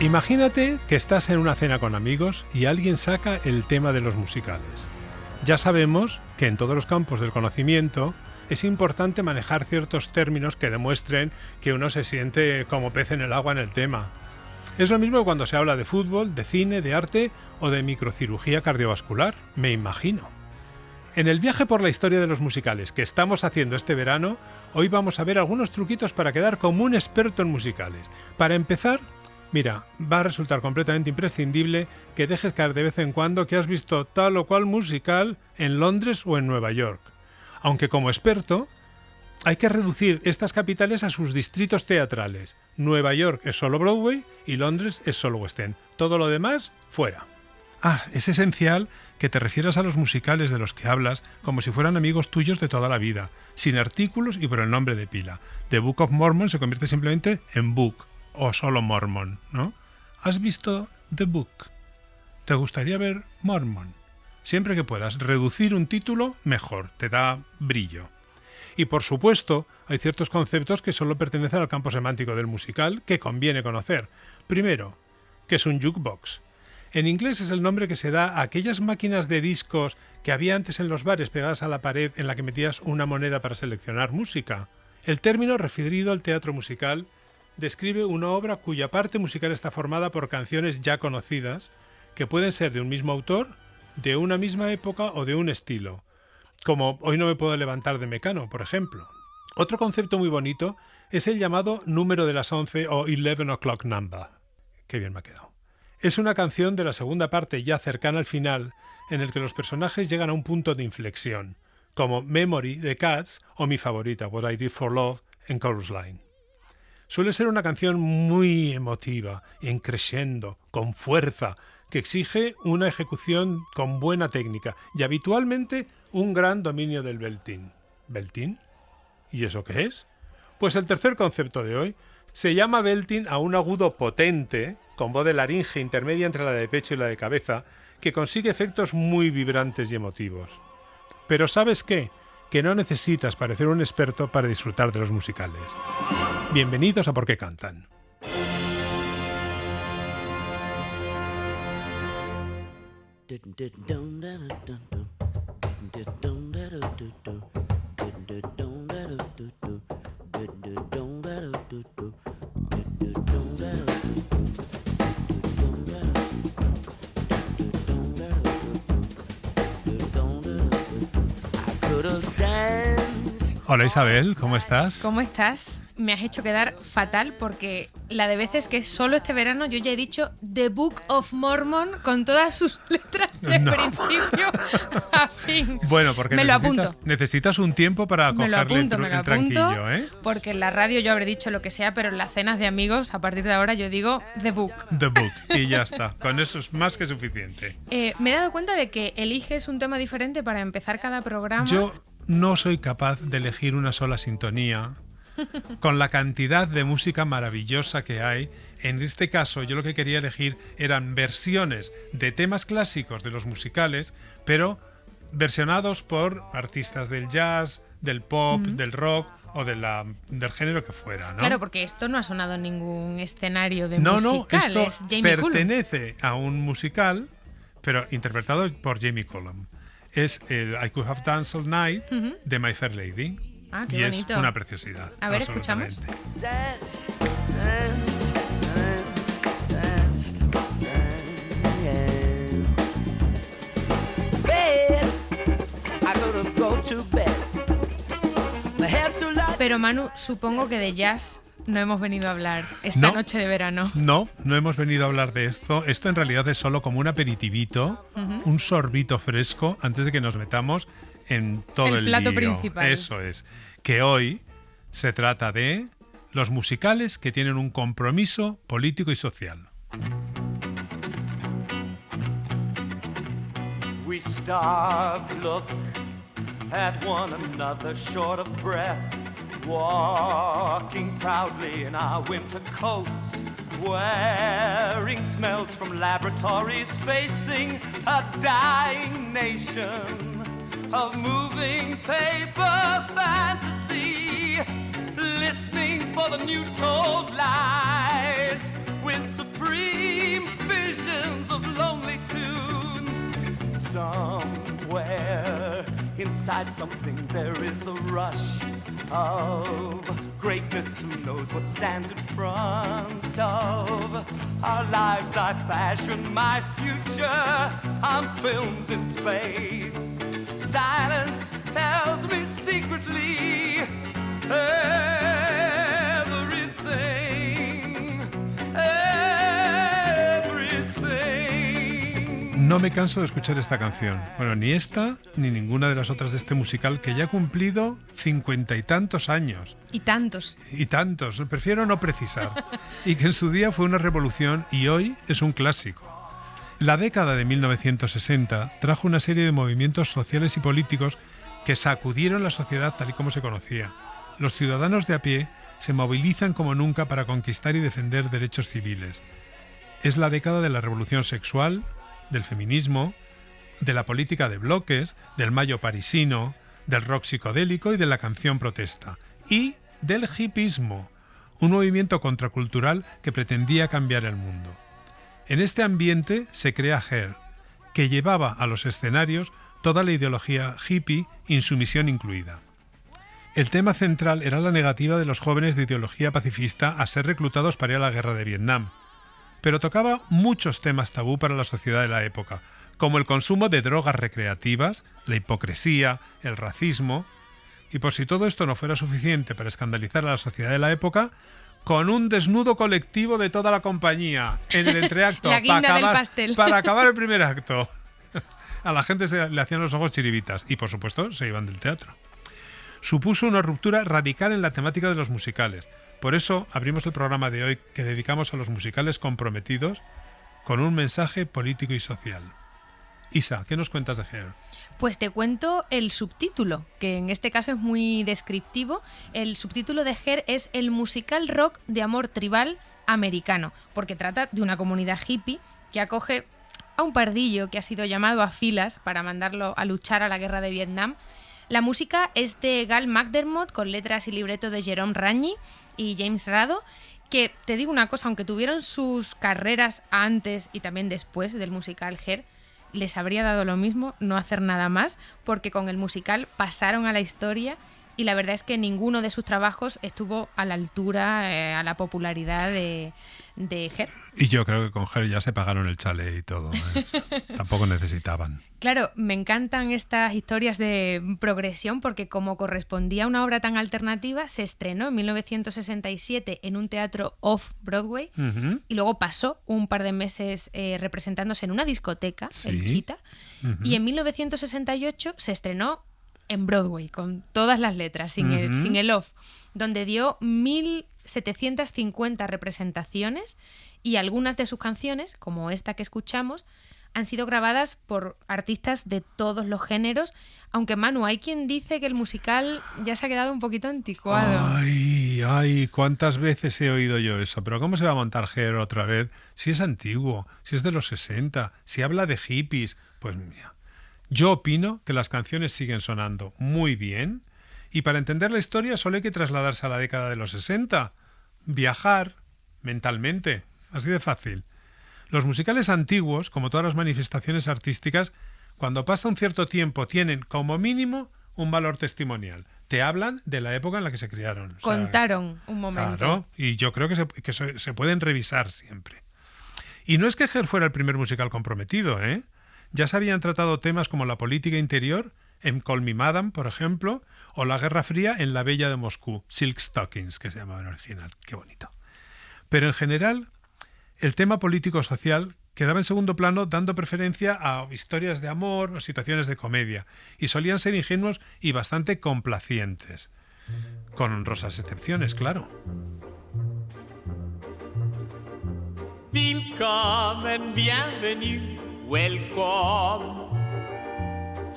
Imagínate que estás en una cena con amigos y alguien saca el tema de los musicales. Ya sabemos que en todos los campos del conocimiento es importante manejar ciertos términos que demuestren que uno se siente como pez en el agua en el tema. Es lo mismo que cuando se habla de fútbol, de cine, de arte o de microcirugía cardiovascular, me imagino. En el viaje por la historia de los musicales que estamos haciendo este verano, hoy vamos a ver algunos truquitos para quedar como un experto en musicales. Para empezar, mira, va a resultar completamente imprescindible que dejes caer de vez en cuando que has visto tal o cual musical en Londres o en Nueva York. Aunque como experto, hay que reducir estas capitales a sus distritos teatrales. Nueva York es solo Broadway y Londres es solo West End. Todo lo demás, fuera. Es esencial que te refieras a los musicales de los que hablas como si fueran amigos tuyos de toda la vida, sin artículos y por el nombre de pila. The Book of Mormon se convierte simplemente en Book o solo Mormon, ¿no? ¿Has visto The Book? ¿Te gustaría ver Mormon? Siempre que puedas reducir un título, mejor, te da brillo. Y por supuesto, hay ciertos conceptos que solo pertenecen al campo semántico del musical que conviene conocer. Primero, ¿qué es un jukebox? En inglés es el nombre que se da a aquellas máquinas de discos que había antes en los bares pegadas a la pared en la que metías una moneda para seleccionar música. El término referido al teatro musical describe una obra cuya parte musical está formada por canciones ya conocidas, que pueden ser de un mismo autor, de una misma época o de un estilo, como Hoy no me puedo levantar de Mecano, por ejemplo. Otro concepto muy bonito es el llamado número de las 11 o 11 o'clock number. Qué bien me ha quedado. Es una canción de la segunda parte ya cercana al final, en el que los personajes llegan a un punto de inflexión, como Memory de Cats o mi favorita, What I Did for Love, en Chorus Line. Suele ser una canción muy emotiva, en crescendo, con fuerza, que exige una ejecución con buena técnica y habitualmente un gran dominio del belting. ¿Belting? ¿Y eso qué es? Pues el tercer concepto de hoy se llama belting a un agudo potente, con voz de laringe intermedia entre la de pecho y la de cabeza, que consigue efectos muy vibrantes y emotivos. Pero ¿sabes qué? Que no necesitas parecer un experto para disfrutar de los musicales. Bienvenidos a ¿Por qué cantan? Hola Isabel, ¿cómo estás? ¿Cómo estás? Me has hecho quedar fatal porque la de veces que solo este verano yo ya he dicho The Book of Mormon con todas sus letras de principio a fin. Bueno, porque me necesitas un tiempo para cogerle el tranquillo, ¿eh? Porque en la radio yo habré dicho lo que sea, pero en las cenas de amigos, a partir de ahora yo digo The Book. The Book, y ya está. Con eso es más que suficiente. Me he dado cuenta de que eliges un tema diferente para empezar cada programa. Yo no soy capaz de elegir una sola sintonía. Con la cantidad de música maravillosa que hay, en este caso yo lo que quería elegir eran versiones de temas clásicos de los musicales, pero versionados por artistas del jazz, del pop, del rock o del género que fuera, ¿no? Claro, porque esto no ha sonado en ningún escenario de musical. No, esto pertenece a un musical, pero interpretado por Jamie Cullum. Es el I Could Have Danced All Night de My Fair Lady. Ah, qué y bonito. Es una preciosidad. A ver, escuchamos. Pero Manu, supongo que de jazz no hemos venido a hablar esta noche de verano. No hemos venido a hablar de esto. Esto en realidad es solo como un aperitivito, un sorbito fresco antes de que nos metamos en todo el plato lío. Principal. Eso es. Que hoy se trata de los musicales que tienen un compromiso político y social. We starve, look at one another short of breath, walking proudly in our winter coats, wearing smells from laboratories, facing a dying nation of moving paper fantasy, listening for the new told lies with supreme visions of lonely tunes. Somewhere inside something there is a rush of greatness. Who knows what stands in front of our lives? I fashion my future on films in space. Silence tells me secretly everything. No me canso de escuchar esta canción. Bueno, ni esta ni ninguna de las otras de este musical que ya ha cumplido 50 y tantos años. Y tantos. Y tantos. Prefiero no precisar. Y que en su día fue una revolución y hoy es un clásico. La década de 1960 trajo una serie de movimientos sociales y políticos que sacudieron la sociedad tal y como se conocía. Los ciudadanos de a pie se movilizan como nunca para conquistar y defender derechos civiles. Es la década de la revolución sexual, del feminismo, de la política de bloques, del mayo parisino, del rock psicodélico y de la canción protesta. Y del hipismo, un movimiento contracultural que pretendía cambiar el mundo. En este ambiente se crea Hair, que llevaba a los escenarios toda la ideología hippie, insumisión incluida. El tema central era la negativa de los jóvenes de ideología pacifista a ser reclutados para ir a la guerra de Vietnam, pero tocaba muchos temas tabú para la sociedad de la época, como el consumo de drogas recreativas, la hipocresía, el racismo, y por si todo esto no fuera suficiente para escandalizar a la sociedad de la época, con un desnudo colectivo de toda la compañía en el entreacto la guinda del pastel. Para acabar el primer acto. A la gente le hacían los ojos chiribitas y, por supuesto, se iban del teatro. Supuso una ruptura radical en la temática de los musicales. Por eso abrimos el programa de hoy que dedicamos a los musicales comprometidos con un mensaje político y social. Isa, ¿qué nos cuentas de Hair? Pues te cuento el subtítulo, que en este caso es muy descriptivo. El subtítulo de Hair es el musical rock de amor tribal americano, porque trata de una comunidad hippie que acoge a un pardillo que ha sido llamado a filas para mandarlo a luchar a la guerra de Vietnam. La música es de Gal McDermott, con letras y libreto de Jerome Ragni y James Rado, que, te digo una cosa, aunque tuvieron sus carreras antes y también después del musical Hair, les habría dado lo mismo no hacer nada más, porque con el musical pasaron a la historia y la verdad es que ninguno de sus trabajos estuvo a la altura, a la popularidad de Hair. Y yo creo que con Hair ya se pagaron el chalet y todo. Tampoco necesitaban. Claro, me encantan estas historias de progresión porque como correspondía a una obra tan alternativa, se estrenó en 1967 en un teatro off-Broadway y luego pasó un par de meses representándose en una discoteca, ¿sí? El Cheetah, y en 1968 se estrenó en Broadway con todas las letras, sin el off, donde dio 1.750 representaciones y algunas de sus canciones, como esta que escuchamos, han sido grabadas por artistas de todos los géneros, aunque Manu, hay quien dice que el musical ya se ha quedado un poquito anticuado. Ay, cuántas veces he oído yo eso, pero ¿cómo se va a montar Hair otra vez? Si es antiguo, si es de los 60, si habla de hippies, pues mira, yo opino que las canciones siguen sonando muy bien y para entender la historia solo hay que trasladarse a la década de los 60, viajar mentalmente, así de fácil. Los musicales antiguos, como todas las manifestaciones artísticas, cuando pasa un cierto tiempo tienen como mínimo un valor testimonial. Te hablan de la época en la que se crearon. Contaron un momento. Claro, y yo creo que se pueden revisar siempre. Y no es que Hair fuera el primer musical comprometido, ¿eh? Ya se habían tratado temas como la política interior en Call Me Madam, por ejemplo, o la Guerra Fría en La Bella de Moscú, Silk Stockings, que se llamaba en original. Qué bonito. Pero en general, el tema político-social quedaba en segundo plano, dando preferencia a historias de amor o situaciones de comedia, y solían ser ingenuos y bastante complacientes, con honrosas excepciones, claro. Willkommen, bienvenue, welcome.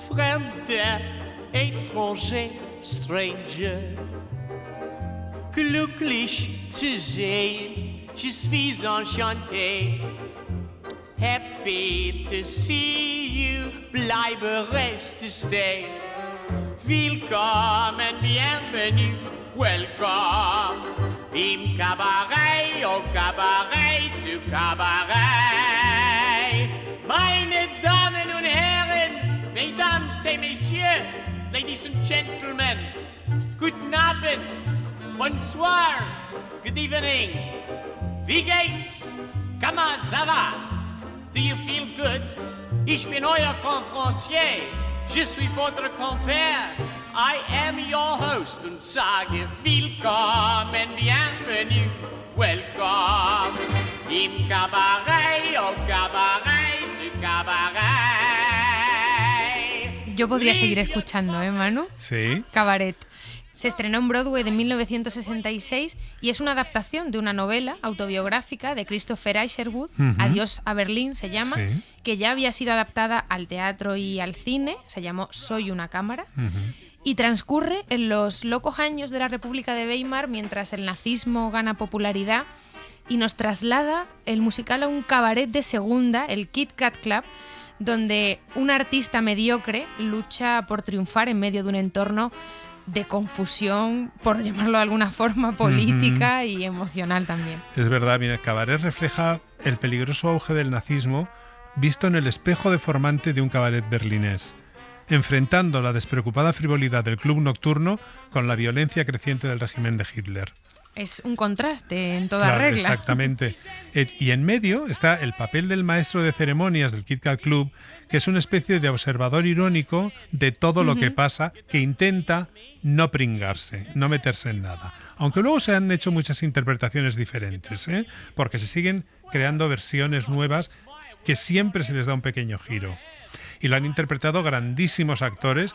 Fremder, étranger, stranger. Glücklich zu sehen, je suis enchanté. Happy to see you, bleibe, reste, stay. Willkommen, bienvenue, welcome. Im Kabarett au Cabaret du Cabaret. Meine Damen und Herren, Mesdames et Messieurs, Ladies and Gentlemen, guten Abend, bonsoir, good evening. Wie geht's? Comment ça va? Do you feel good? Ich bin euer Conférencier. Je suis votre compère. I am your host und sage willkommen, bienvenue, welcome. Im Cabaret, au Cabaret, du Cabaret. Yo podría seguir escuchando, Manu? Sí. Cabaret. Se estrenó en Broadway en 1966 y es una adaptación de una novela autobiográfica de Christopher Isherwood, Adiós a Berlín se llama, Sí. que ya había sido adaptada al teatro y al cine, se llamó Soy una cámara, y transcurre en los locos años de la República de Weimar mientras el nazismo gana popularidad y nos traslada el musical a un cabaret de segunda, el Kit Kat Club, donde un artista mediocre lucha por triunfar en medio de un entorno de confusión, por llamarlo de alguna forma, política y emocional también. Es verdad, mira, Cabaret refleja el peligroso auge del nazismo visto en el espejo deformante de un cabaret berlinés, enfrentando la despreocupada frivolidad del club nocturno con la violencia creciente del régimen de Hitler. Es un contraste en toda Claro, regla. exactamente. Y en medio está el papel del maestro de ceremonias del Kit Kat Club, que es una especie de observador irónico de todo lo que pasa, que intenta no pringarse, no meterse en nada. Aunque luego se han hecho muchas interpretaciones diferentes, ¿eh? Porque se siguen creando versiones nuevas que siempre se les da un pequeño giro. Y lo han interpretado grandísimos actores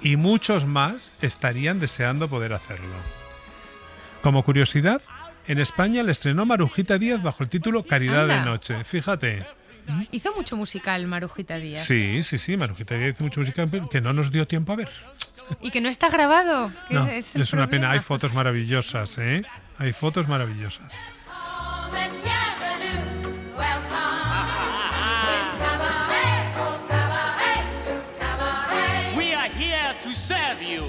y muchos más estarían deseando poder hacerlo. Como curiosidad, en España le estrenó Marujita Díaz bajo el título Caridad Anda. de Noche. Fíjate. Hizo mucho musical Marujita Díaz. Sí, Marujita Díaz hizo mucho música que no nos dio tiempo a ver. Y que no está grabado. Que No, es es el una pena. problema. Hay fotos maravillosas, ¿eh? Hay fotos maravillosas. We are here to serve you.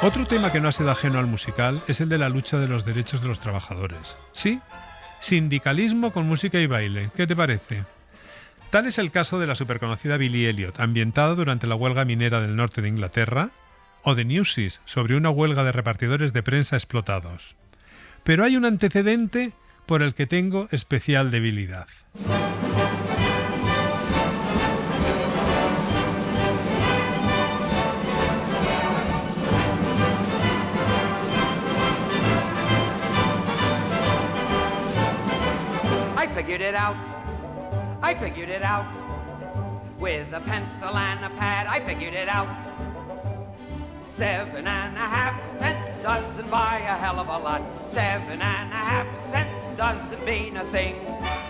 Otro tema que no ha sido ajeno al musical es el de la lucha de los derechos de los trabajadores. Sí, sindicalismo con música y baile. ¿Qué te parece? Tal es el caso de la superconocida Billy Elliot, ambientada durante la huelga minera del norte de Inglaterra, o de Newsies, sobre una huelga de repartidores de prensa explotados. Pero hay un antecedente por el que tengo especial debilidad. I figured it out. With a pencil and a pad, I figured it out. 7.5 cents doesn't buy a hell of a lot. 7.5 cents doesn't mean a thing.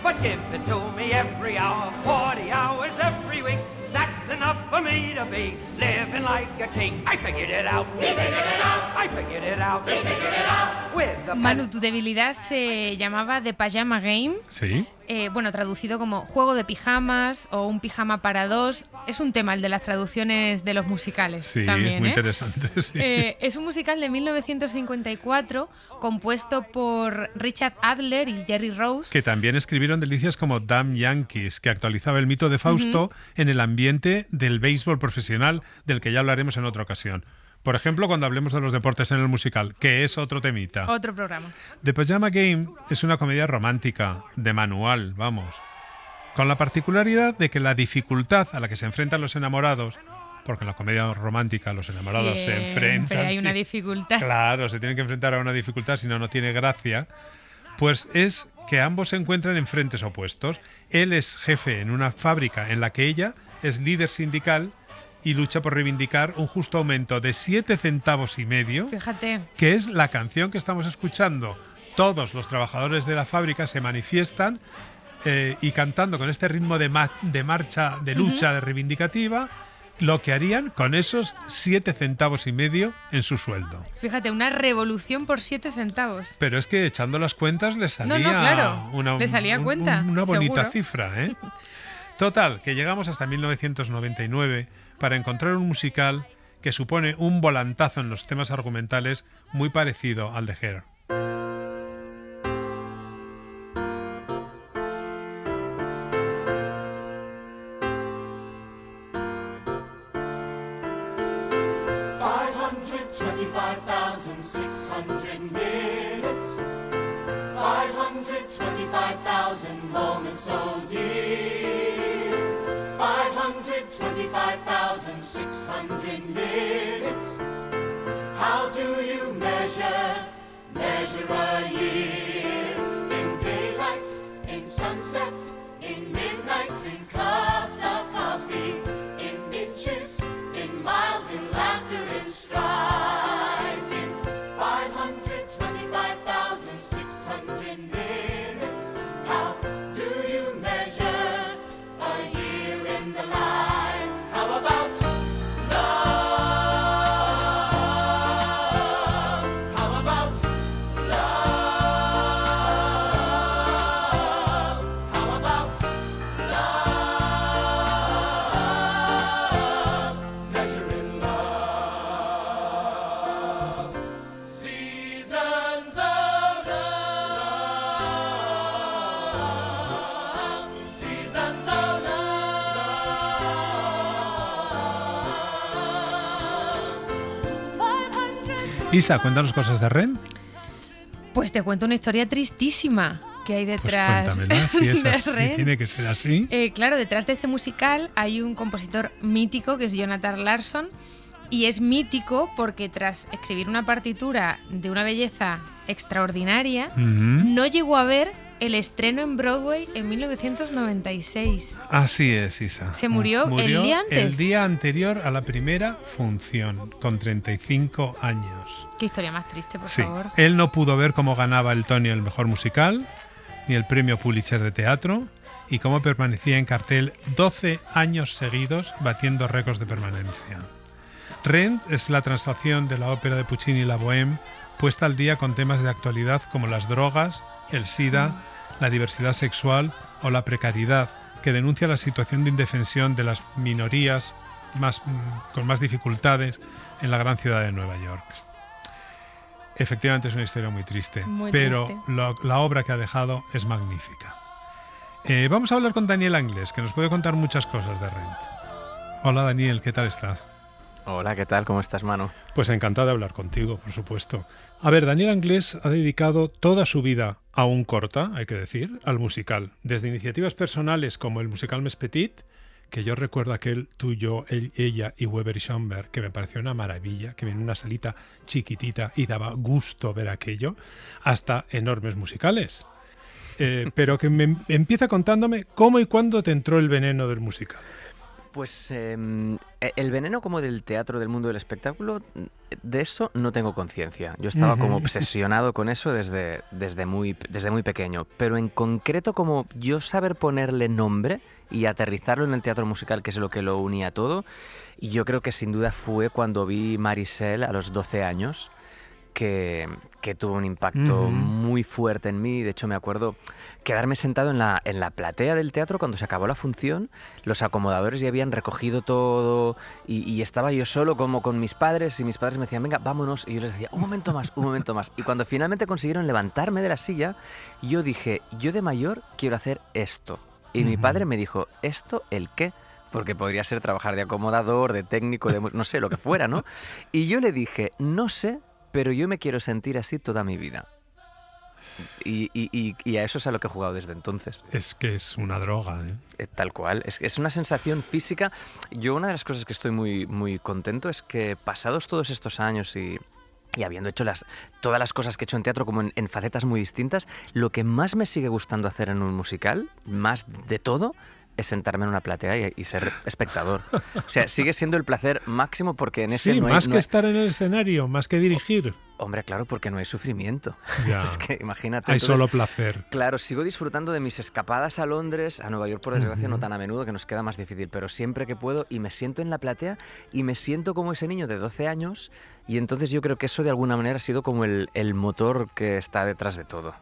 But give it to me every hour, 40 hours every week. That's enough for me to be living like a king. I figured it out. We figured it out. I figured it out. We figured it out. With a Manu, tu debilidad se llamaba The Pajama Game. ¿Sí? Bueno, traducido como juego de pijamas o un pijama para dos. Es un tema el de las traducciones de los musicales. Sí, también, muy ¿eh? interesante. Sí. Es un musical de 1954 compuesto por Richard Adler y Jerry Rose. Que también escribieron delicias como Damn Yankees, que actualizaba el mito de Fausto en el ambiente del béisbol profesional, del que ya hablaremos en otra ocasión. Por ejemplo, cuando hablemos de los deportes en el musical, que es otro temita. Otro programa. The Pajama Game es una comedia romántica, de manual, vamos. Con la particularidad de que la dificultad a la que se enfrentan los enamorados, porque en la comedia romántica los enamorados se enfrentan. Siempre hay una sí. dificultad. Claro, se tienen que enfrentar a una dificultad, si no, no tiene gracia. Pues es que ambos se encuentran en frentes opuestos. Él es jefe en una fábrica en la que ella es líder sindical y lucha por reivindicar un justo aumento de 7,5 centavos, Fíjate. que es la canción que estamos escuchando. Todos los trabajadores de la fábrica se manifiestan y cantando con este ritmo de marcha, de lucha de reivindicativa, lo que harían con esos 7,5 centavos en su sueldo. Fíjate, una revolución por 7 centavos. Pero es que echando las cuentas le salía, claro. Le salía cuenta, una bonita seguro. cifra, ¿eh? Total, que llegamos hasta 1999 para encontrar un musical que supone un volantazo en los temas argumentales muy parecido al de Hair. Minutes, 525,000 moments so dear, 525,600 minutes. How do you measure a year? In daylights, in sunsets, in midnights, in cups of coffee, in inches, in miles, in laughter, in strife, in 525,600 minutes. How do you measure a year in the life? How about love? How about love? How about love? Measuring love. Seasons of love. Seasons of love. Isa, cuéntanos cosas de Rent. Pues te cuento una historia tristísima que hay Pues detrás cuéntamela, si es de así, Rent. tiene que ser así. Claro, detrás de este musical hay un compositor mítico que es Jonathan Larson, y es mítico porque tras escribir una partitura de una belleza extraordinaria, Ujú. no llegó a ver el estreno en Broadway en 1996. Así es, Isa. Se murió el día antes. El día anterior a la primera función, con 35 años. Qué historia más triste, por Sí, favor. él no pudo ver cómo ganaba el Tony el mejor musical, ni el premio Pulitzer de teatro, y cómo permanecía en cartel 12 años seguidos batiendo récords de permanencia. Rent es la translación de la ópera de Puccini La Bohème, puesta al día con temas de actualidad como las drogas, el SIDA, la diversidad sexual o la precariedad, que denuncia la situación de indefensión de las minorías con más dificultades en la gran ciudad de Nueva York. Efectivamente es una historia muy triste, Muy pero triste. la obra que ha dejado es magnífica. Vamos a hablar con Daniel Anglés, que nos puede contar muchas cosas de Rent. Hola Daniel, ¿qué tal estás? Hola, ¿qué tal? ¿Cómo estás, Manu? Pues encantado de hablar contigo, por supuesto. A ver, Daniel Anglés ha dedicado toda su vida a un corta, hay que decir, al musical. Desde iniciativas personales como el musical Mes Petit, que yo recuerdo aquel Tú, yo, él, ella y Weber y Schoenberg, que me pareció una maravilla, que venía en una salita chiquitita y daba gusto ver aquello, hasta enormes musicales. Pero que me empieza contándome cómo y cuándo te entró el veneno del musical. Pues el veneno como del teatro, del mundo del espectáculo, de eso no tengo conciencia. Yo estaba como obsesionado con eso desde muy pequeño. Pero en concreto como yo saber ponerle nombre y aterrizarlo en el teatro musical, que es lo que lo unía todo, y yo creo que sin duda fue cuando vi Mariselle a los 12 años, que tuvo un impacto muy fuerte en mí. De hecho, me acuerdo quedarme sentado en la platea del teatro cuando se acabó la función. Los acomodadores ya habían recogido todo y estaba yo solo como con mis padres, y mis padres me decían, venga, vámonos. Y yo les decía, un momento más, un momento más. Y cuando finalmente consiguieron levantarme de la silla, yo dije, yo de mayor quiero hacer esto. Y mi padre me dijo, ¿esto el qué? Porque podría ser trabajar de acomodador, de técnico, de no sé, lo que fuera, ¿no? Y yo le dije, no sé, pero yo me quiero sentir así toda mi vida. Y a eso es a lo que he jugado desde entonces. Es que es una droga, ¿eh? Tal cual. Es una sensación física. Yo una de las cosas que estoy muy, muy contento es que pasados todos estos años y habiendo hecho todas las cosas que he hecho en teatro como en facetas muy distintas, lo que más me sigue gustando hacer en un musical, más de todo, es sentarme en una platea y ser espectador. O sea, sigue siendo el placer máximo porque en ese Sí, no hay... más no que hay- estar en el escenario, más que dirigir. Hombre, claro, porque no hay sufrimiento. Ya. Es que imagínate. Hay entonces, solo placer. claro, sigo disfrutando de mis escapadas a Londres, a Nueva York por desgracia no tan a menudo, que nos queda más difícil, pero siempre que puedo, y me siento en la platea y me siento como ese niño de 12 años, y entonces yo creo que eso de alguna manera ha sido como el motor que está detrás de todo.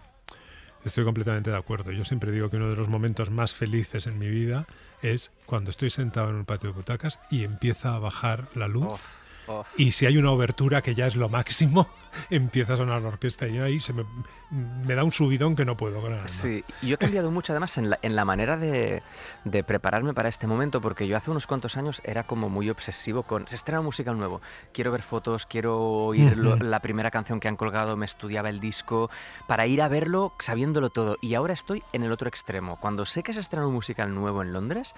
Estoy completamente de acuerdo. Yo siempre digo que uno de los momentos más felices en mi vida es cuando estoy sentado en un patio de butacas y empieza a bajar la luz. Oh. Oh. Y si hay una obertura que ya es lo máximo, empieza a sonar la orquesta y ahí me da un subidón que no puedo con el alma. Sí, y yo he cambiado mucho además en la manera de prepararme para este momento, porque yo hace unos cuantos años era como muy obsesivo con, se estrena música nuevo, quiero ver fotos, quiero oír la primera canción que han colgado, me estudiaba el disco, para ir a verlo sabiéndolo todo. Y ahora estoy en el otro extremo. Cuando sé que se estrena un musical nuevo en Londres,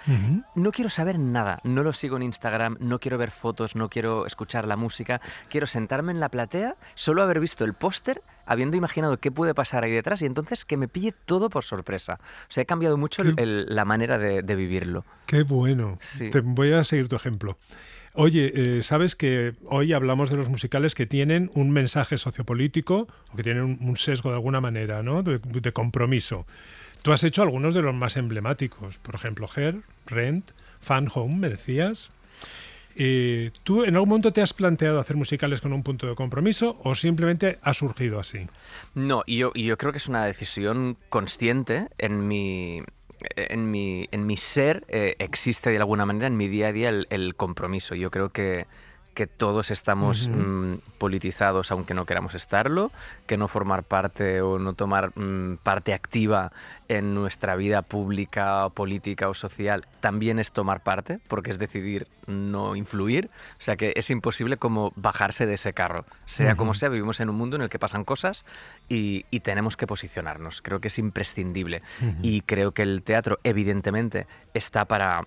no quiero saber nada, no lo sigo en Instagram, no quiero ver fotos, no quiero escuchar la música, quiero sentarme en la platea, solo haber visto el póster, habiendo imaginado qué puede pasar ahí detrás y entonces que me pille todo por sorpresa. O sea, he cambiado mucho la manera de vivirlo. Qué bueno. Sí. Te voy a seguir tu ejemplo. Oye, ¿sabes que hoy hablamos de los musicales que tienen un mensaje sociopolítico o que tienen un sesgo de alguna manera, ¿no? de compromiso? Tú has hecho algunos de los más emblemáticos. Por ejemplo, Hair, Rent, Fun Home, me decías. ¿Tú en algún momento te has planteado hacer musicales con un punto de compromiso o simplemente ha surgido así? No, y yo creo que es una decisión consciente en mi ser, existe de alguna manera en mi día a día el compromiso. Yo creo que todos estamos politizados aunque no queramos estarlo, que no formar parte o no tomar parte activa en nuestra vida pública, política o social también es tomar parte, porque es decidir no influir. O sea que es imposible como bajarse de ese carro. Sea como sea, vivimos en un mundo en el que pasan cosas y tenemos que posicionarnos. Creo que es imprescindible. Y creo que el teatro evidentemente está para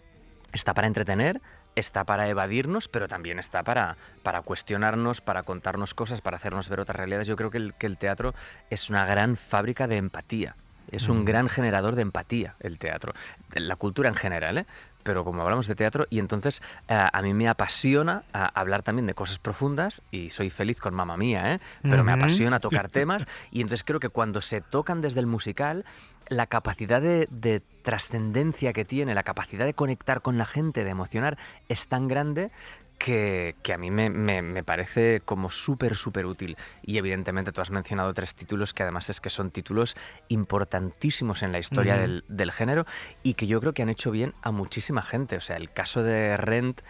entretener, está para evadirnos, pero también está para cuestionarnos, para contarnos cosas, para hacernos ver otras realidades. Yo creo que el teatro es una gran fábrica de empatía. Es un gran generador de empatía, el teatro. La cultura en general, ¿eh? Pero como hablamos de teatro, y entonces a mí me apasiona hablar también de cosas profundas, y soy feliz con Mamma Mía, ¿eh? Pero me apasiona tocar temas, y entonces creo que cuando se tocan desde el musical, la capacidad de trascendencia que tiene, la capacidad de conectar con la gente, de emocionar, es tan grande que a mí me parece como súper útil. Y evidentemente tú has mencionado 3 títulos que además es que son títulos importantísimos en la historia del género y que yo creo que han hecho bien a muchísima gente. O sea, el caso de Rent,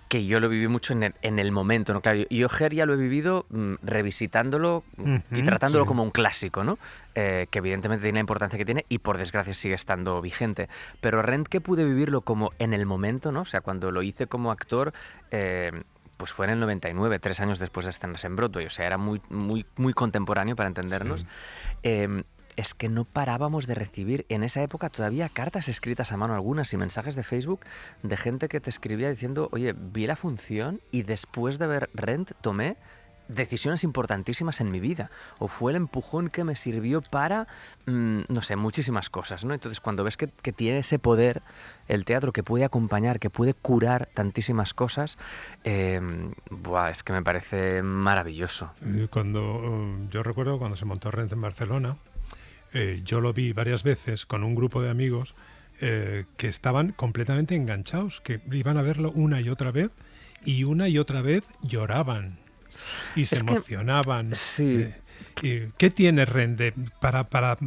que yo lo viví mucho en el momento, ¿no? Claro, yo Hair ya lo he vivido revisitándolo y tratándolo como un clásico, ¿no? Que evidentemente tiene la importancia que tiene y por desgracia sigue estando vigente. Pero Rent, que pude vivirlo como en el momento, ¿no? O sea, cuando lo hice como actor, pues fue en el 99, 3 años después de estrenarse en Broadway. O sea, era muy contemporáneo para entendernos. Sí. Es que no parábamos de recibir en esa época todavía cartas escritas a mano algunas y mensajes de Facebook de gente que te escribía diciendo, oye, vi la función y después de ver Rent tomé decisiones importantísimas en mi vida, o fue el empujón que me sirvió para, no sé, muchísimas cosas, ¿no? Entonces cuando ves que tiene ese poder el teatro, que puede acompañar, que puede curar tantísimas cosas, es que me parece maravilloso. Yo recuerdo cuando se montó Rent en Barcelona, yo lo vi varias veces con un grupo de amigos que estaban completamente enganchados, que iban a verlo una y otra vez lloraban y se emocionaban. Sí. ¿Qué tiene Rent para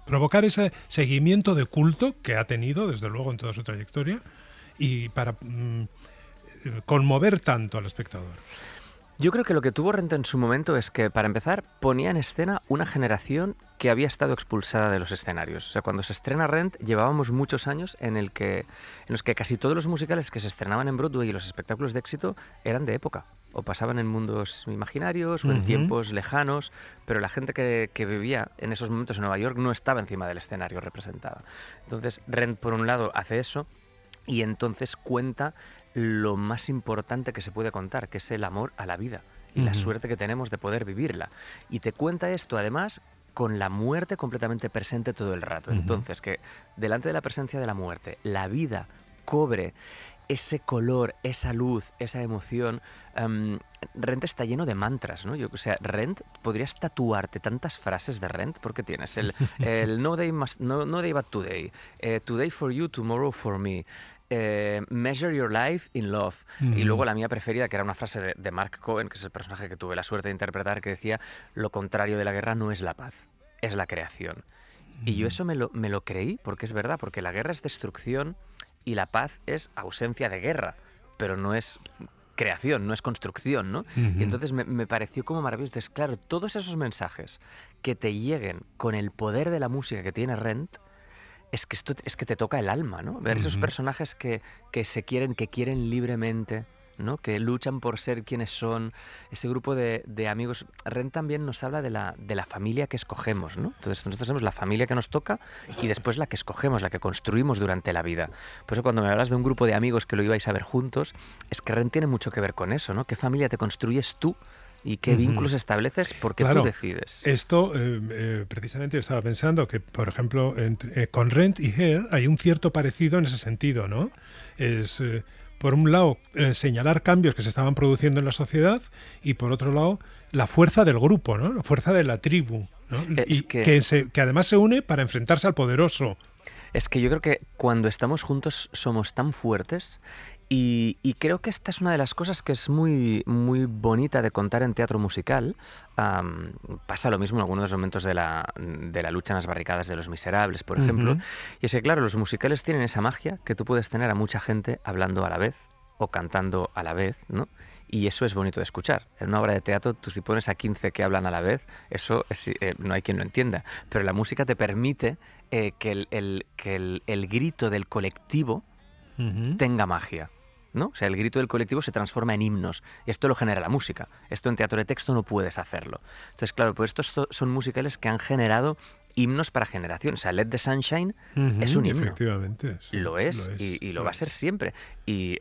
provocar ese seguimiento de culto que ha tenido desde luego en toda su trayectoria y para conmover tanto al espectador? Yo creo que lo que tuvo Rent en su momento es que, para empezar, ponía en escena una generación que había estado expulsada de los escenarios. O sea, cuando se estrena Rent, llevábamos muchos años en los que casi todos los musicales que se estrenaban en Broadway y los espectáculos de éxito eran de época, o pasaban en mundos imaginarios o en tiempos lejanos, pero la gente que vivía en esos momentos en Nueva York no estaba encima del escenario representada. Entonces, Rent, por un lado, hace eso, y entonces cuenta lo más importante que se puede contar, que es el amor a la vida y la suerte que tenemos de poder vivirla. Y te cuenta esto, además, con la muerte completamente presente todo el rato. Entonces, que delante de la presencia de la muerte, la vida cobre ese color, esa luz, esa emoción. Rent está lleno de mantras, ¿no? O sea, Rent, podrías tatuarte tantas frases de Rent, porque tienes el no day but today, today for you, tomorrow for me, measure your life in love. Y luego la mía preferida, que era una frase de Mark Cohen, que es el personaje que tuve la suerte de interpretar, que decía, lo contrario de la guerra no es la paz, es la creación. Y yo eso me lo creí, porque es verdad, porque la guerra es destrucción y la paz es ausencia de guerra, pero no es creación, no es construcción, ¿no? Y entonces me pareció como maravilloso. Entonces, claro, todos esos mensajes que te lleguen con el poder de la música que tiene Rent, es que te toca el alma, ¿no? Ver esos personajes que quieren libremente, ¿no? Que luchan por ser quienes son, ese grupo de amigos. Rent también nos habla de la familia que escogemos, ¿no? Entonces nosotros tenemos la familia que nos toca y después la que escogemos, la que construimos durante la vida. Por eso cuando me hablas de un grupo de amigos que lo ibais a ver juntos, es que Rent tiene mucho que ver con eso, ¿no? ¿Qué familia te construyes tú? ¿Y qué vínculos estableces? Porque claro, tú decides. Esto, precisamente yo estaba pensando que, por ejemplo, con Rent y Hair hay un cierto parecido en ese sentido, ¿no? Es, por un lado, señalar cambios que se estaban produciendo en la sociedad y, por otro lado, la fuerza del grupo, ¿no? La fuerza de la tribu, ¿no? Que además se une para enfrentarse al poderoso. Es que yo creo que cuando estamos juntos somos tan fuertes y creo que esta es una de las cosas que es muy, muy bonita de contar en teatro musical. Pasa lo mismo en algunos momentos de la lucha en las barricadas de Los Miserables, por ejemplo. Y es que, claro, los musicales tienen esa magia que tú puedes tener a mucha gente hablando a la vez o cantando a la vez, ¿no? Y eso es bonito de escuchar. En una obra de teatro, tú si pones a 15 que hablan a la vez, eso no hay quien lo entienda. Pero la música te permite que el grito del colectivo tenga magia, ¿no? O sea, el grito del colectivo se transforma en himnos. Esto lo genera la música. Esto en teatro de texto no puedes hacerlo. Entonces, claro, pues estos son musicales que han generado himnos para generaciones. O sea, Let the Sunshine es un himno. Efectivamente. Sí, lo es y lo va a ser siempre. Y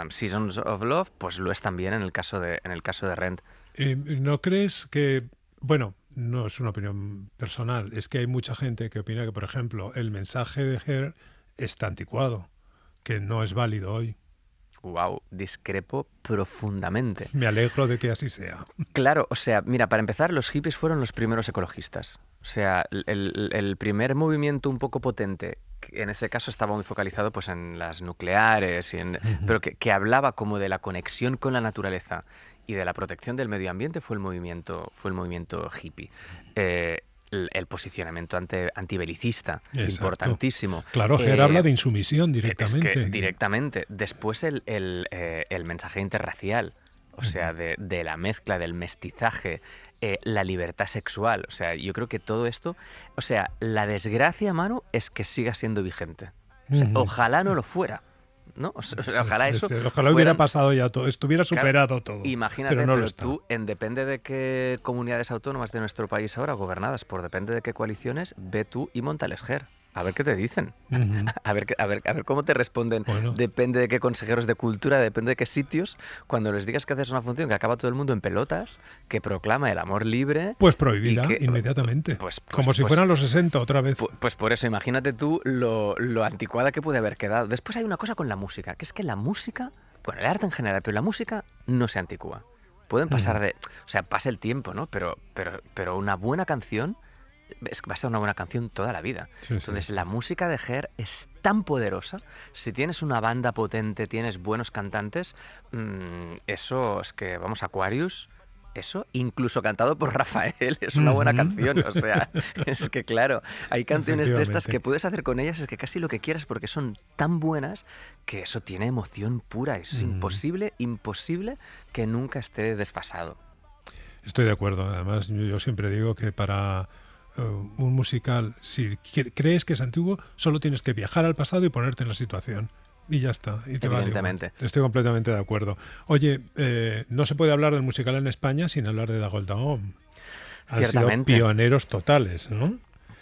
Seasons of Love, pues lo es también en el caso de Rent. ¿No crees que, bueno, no es una opinión personal, es que hay mucha gente que opina que, por ejemplo, el mensaje de Hair está anticuado, que no es válido hoy? Wow, discrepo profundamente. Me alegro de que así sea. Claro, o sea, mira, para empezar, los hippies fueron los primeros ecologistas. O sea, el primer movimiento un poco potente, que en ese caso estaba muy focalizado pues en las nucleares, pero que hablaba como de la conexión con la naturaleza y de la protección del medio ambiente, fue el movimiento hippie. El posicionamiento antibelicista, exacto, importantísimo. Claro, Hair habla de insumisión directamente. Es que directamente. Después el mensaje interracial, o sea, de la mezcla, del mestizaje, la libertad sexual. O sea, yo creo que todo esto... O sea, la desgracia, Manu, es que siga siendo vigente. O sea, ojalá no lo fuera, ¿no? O sea, ojalá eso... Ojalá hubiera pasado ya todo, estuviera superado todo. Imagínate, pero, no pero tú, depende de qué comunidades autónomas de nuestro país ahora, gobernadas por depende de qué coaliciones, ve tú y móntales Hair. A ver qué te dicen. A ver cómo te responden. Bueno. Depende de qué consejeros de cultura, depende de qué sitios. Cuando les digas que haces una función que acaba todo el mundo en pelotas, que proclama el amor libre... Pues prohibida inmediatamente. Como si fueran los 60 otra vez. Pues por eso, imagínate tú lo anticuada que puede haber quedado. Después hay una cosa con la música, que es que la música, bueno, el arte en general, pero la música no se anticúa. Pueden pasar o sea, pasa el tiempo, ¿no? Pero una buena canción... va a ser una buena canción toda la vida. Sí, entonces, la música de Hair es tan poderosa. Si tienes una banda potente, tienes buenos cantantes, eso es que, vamos, Aquarius, eso, incluso cantado por Rafael, es una buena canción. O sea, es que claro, hay canciones de estas que puedes hacer con ellas, es que casi lo que quieras, porque son tan buenas que eso tiene emoción pura. Es imposible que nunca esté desfasado. Estoy de acuerdo. Además, yo siempre digo que para... un musical, si crees que es antiguo, solo tienes que viajar al pasado y ponerte en la situación. Y ya está. Y te vale. Estoy completamente de acuerdo. Oye, no se puede hablar del musical en España sin hablar de Dagoll Dagom. Han sido pioneros totales, ¿no?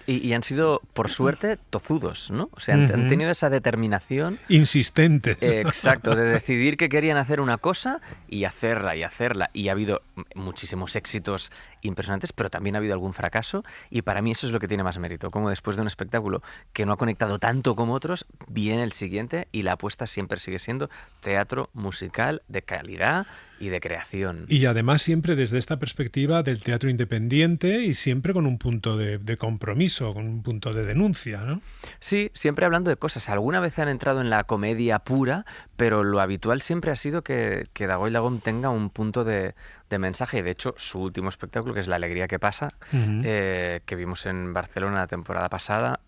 Y han sido, por suerte, tozudos, ¿no? O sea, han tenido esa determinación... insistentes. Exacto, de decidir que querían hacer una cosa y hacerla. Y ha habido muchísimos éxitos impresionantes, pero también ha habido algún fracaso. Y para mí eso es lo que tiene más mérito. Como después de un espectáculo que no ha conectado tanto como otros, viene el siguiente y la apuesta siempre sigue siendo teatro musical de calidad y de creación. Y además siempre desde esta perspectiva del teatro independiente y siempre con un punto de compromiso, con un punto de denuncia, ¿no? Sí, siempre hablando de cosas. Alguna vez han entrado en la comedia pura, pero lo habitual siempre ha sido que Dagoll Dagom tenga un punto de mensaje. Y de hecho, su último espectáculo, que es La alegría que pasa, que vimos en Barcelona la temporada pasada,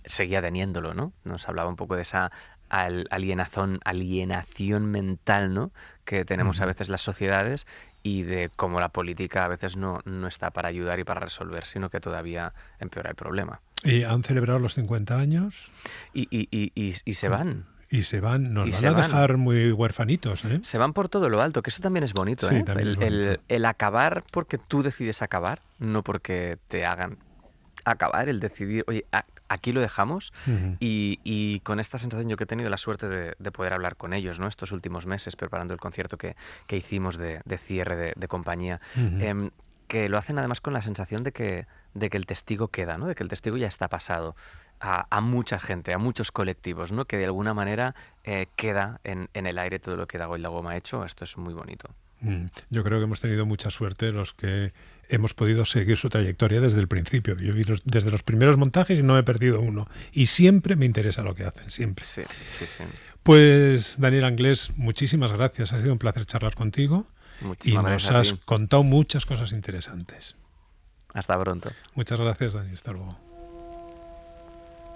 seguía teniéndolo, ¿no? Nos hablaba un poco de esa alienación mental, ¿no?, que tenemos a veces las sociedades, y de cómo la política a veces no está para ayudar y para resolver, sino que todavía empeora el problema. ¿Y han celebrado los 50 años? Y se van. Y se van, nos van a dejar muy huerfanitos, ¿eh? Se van por todo lo alto, que eso también es bonito, sí, ¿eh? También es bonito. El acabar porque tú decides acabar, no porque te hagan acabar, el decidir, oye, aquí lo dejamos. Y con esta sensación, yo que he tenido la suerte de poder hablar con ellos, ¿no?, estos últimos meses preparando el concierto que hicimos de cierre de compañía, que lo hacen además con la sensación de que el testigo queda, ¿no?, de que el testigo ya está pasado a mucha gente, a muchos colectivos, ¿no?, que de alguna manera queda en el aire todo lo que Dagoll Lagom ha hecho. Esto es muy bonito. Yo creo que hemos tenido mucha suerte los que hemos podido seguir su trayectoria desde el principio. Yo vi desde los primeros montajes y no me he perdido uno. Y siempre me interesa lo que hacen, siempre. Sí. Pues, Daniel Anglés, muchísimas gracias. Ha sido un placer charlar contigo. Y nos has contado muchas cosas interesantes. Hasta pronto. Muchas gracias, Dani. Hasta luego.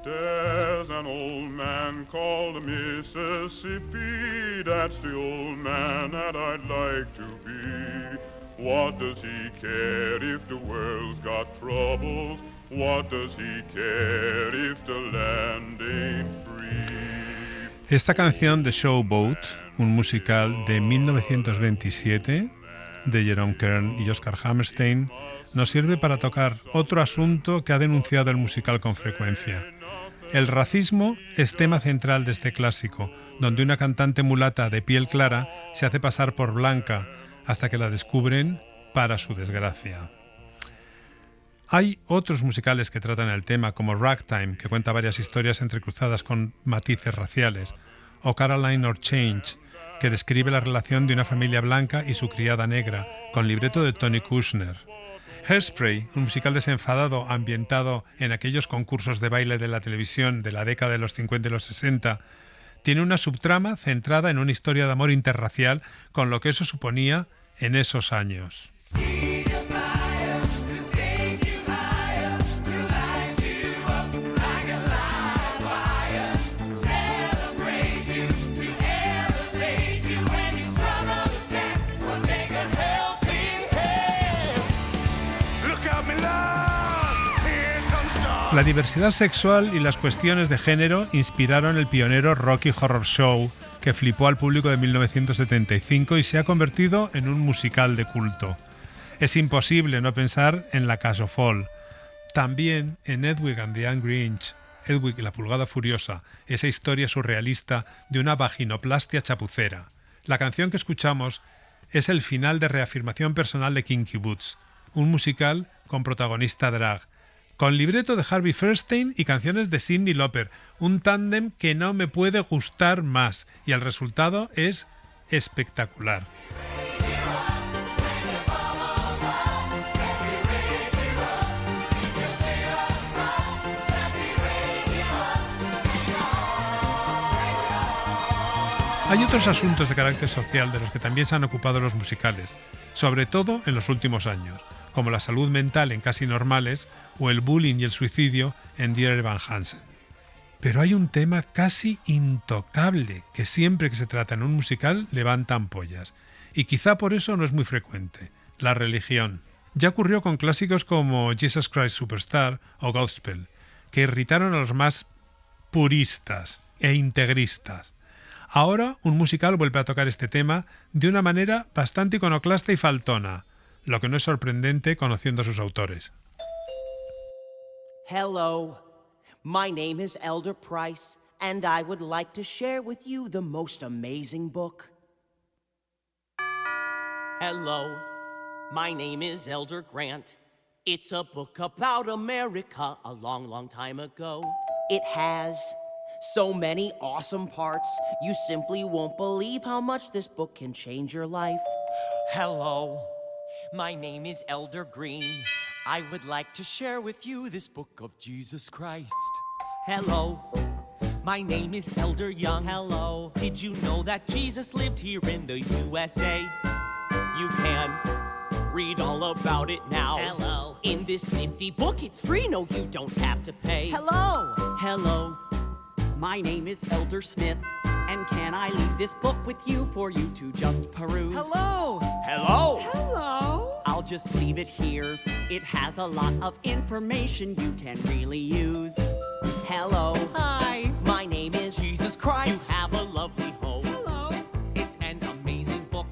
There's an old man called Mississippi. That's the old man that I'd like to be. What does he care if the world's got troubles? What does he care if the land ain't free? Esta canción de Showboat, un musical de 1927 de Jerome Kern y Oscar Hammerstein, nos sirve para tocar otro asunto que ha denunciado el musical con frecuencia. El racismo es tema central de este clásico, donde una cantante mulata de piel clara se hace pasar por blanca hasta que la descubren, para su desgracia. Hay otros musicales que tratan el tema, como Ragtime, que cuenta varias historias entrecruzadas con matices raciales, o Caroline or Change, que describe la relación de una familia blanca y su criada negra, con libreto de Tony Kushner. Hairspray, un musical desenfadado ambientado en aquellos concursos de baile de la televisión de la década de los 50 y los 60, tiene una subtrama centrada en una historia de amor interracial, con lo que eso suponía en esos años. La diversidad sexual y las cuestiones de género inspiraron el pionero Rocky Horror Show, que flipó al público de 1975 y se ha convertido en un musical de culto. Es imposible no pensar en La Cage aux Folles, también en Hedwig and the Angry Inch, Hedwig y la Pulgada Furiosa, esa historia surrealista de una vaginoplastia chapucera. La canción que escuchamos es el final de reafirmación personal de Kinky Boots, un musical con protagonista drag, con libreto de Harvey Fierstein y canciones de Cyndi Lauper, un tándem que no me puede gustar más, y el resultado es espectacular. Hay otros asuntos de carácter social de los que también se han ocupado los musicales, sobre todo en los últimos años, como la salud mental en Casi Normales o el bullying y el suicidio en Dear Evan Hansen. Pero hay un tema casi intocable que siempre que se trata en un musical levanta ampollas, y quizá por eso no es muy frecuente: la religión. Ya ocurrió con clásicos como Jesus Christ Superstar o Gospel, que irritaron a los más puristas e integristas. Ahora un musical vuelve a tocar este tema de una manera bastante iconoclasta y faltona, lo que no es sorprendente conociendo a sus autores. Hello, my name is Elder Price, and I would like to share with you the most amazing book. Hello, my name is Elder Grant. It's a book about America a long, long time ago. It has so many awesome parts, you simply won't believe how much this book can change your life. Hello, my name is Elder Green. I would like to share with you this book of Jesus Christ. Hello, my name is Elder Young. Hello, did you know that Jesus lived here in the USA? You can read all about it now. Hello, in this nifty book, it's free, no, you don't have to pay. hello, Hello, My name is Elder Smith, and can I leave this book with you for you to just peruse? Hello! Hello! Hello! I'll just leave it here. It has a lot of information you can really use. Hello. Hi! My name is Jesus Christ! You have a lovely home. Hello! It's an amazing book.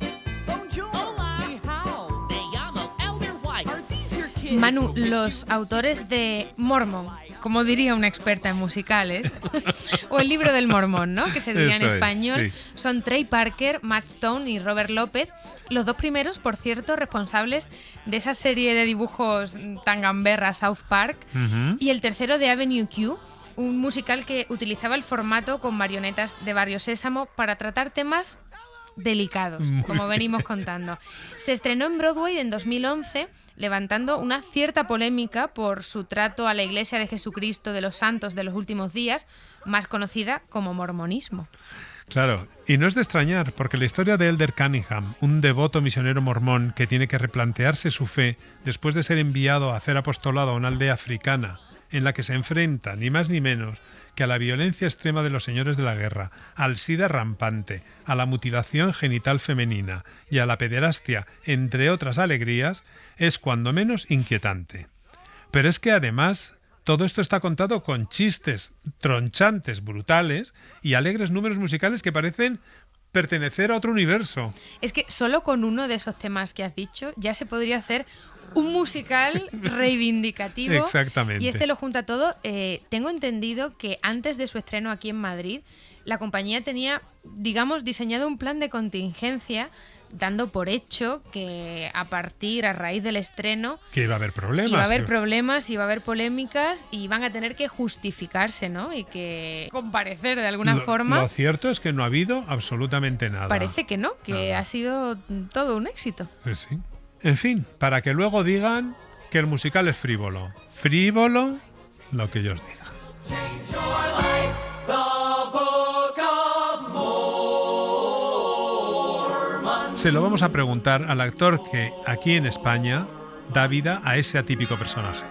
Bonjour! Hola! Ni hao! Me llamo Elder White. Are these your kids? Manu, los autores de Mormon, como diría una experta en musicales, o el libro del Mormón, ¿no?, que se diría en Eso es, español, sí. son Trey Parker, Matt Stone y Robert López, los dos primeros, por cierto, responsables de esa serie de dibujos tan gamberra South Park, y el tercero de Avenue Q, un musical que utilizaba el formato con marionetas de Barrio Sésamo para tratar temas delicados, como venimos contando. Se estrenó en Broadway en 2011, levantando una cierta polémica por su trato a la Iglesia de Jesucristo de los Santos de los Últimos Días, más conocida como mormonismo. Claro, y no es de extrañar, porque la historia de Elder Cunningham, un devoto misionero mormón que tiene que replantearse su fe después de ser enviado a hacer apostolado a una aldea africana en la que se enfrenta, ni más ni menos, que a la violencia extrema de los señores de la guerra, al sida rampante, a la mutilación genital femenina y a la pederastia, entre otras alegrías, es cuando menos inquietante. Pero es que además todo esto está contado con chistes tronchantes, brutales y alegres números musicales que parecen pertenecer a otro universo. Es que solo con uno de esos temas que has dicho ya se podría hacer un musical reivindicativo. Exactamente. Y este lo junta todo. Tengo entendido que antes de su estreno aquí en Madrid, la compañía tenía, digamos, diseñado un plan de contingencia, dando por hecho que a raíz del estreno, Que iba a haber problemas. iba a haber problemas, iba a haber polémicas y iban a tener que justificarse, ¿no? Y que comparecer de alguna forma. Lo cierto es que no ha habido absolutamente nada. Parece que no, que Nada. ha sido todo un éxito. Pues sí. En fin, para que luego digan que el musical es frívolo. Frívolo, lo que yo os diga. Se lo vamos a preguntar al actor que aquí en España da vida a ese atípico personaje.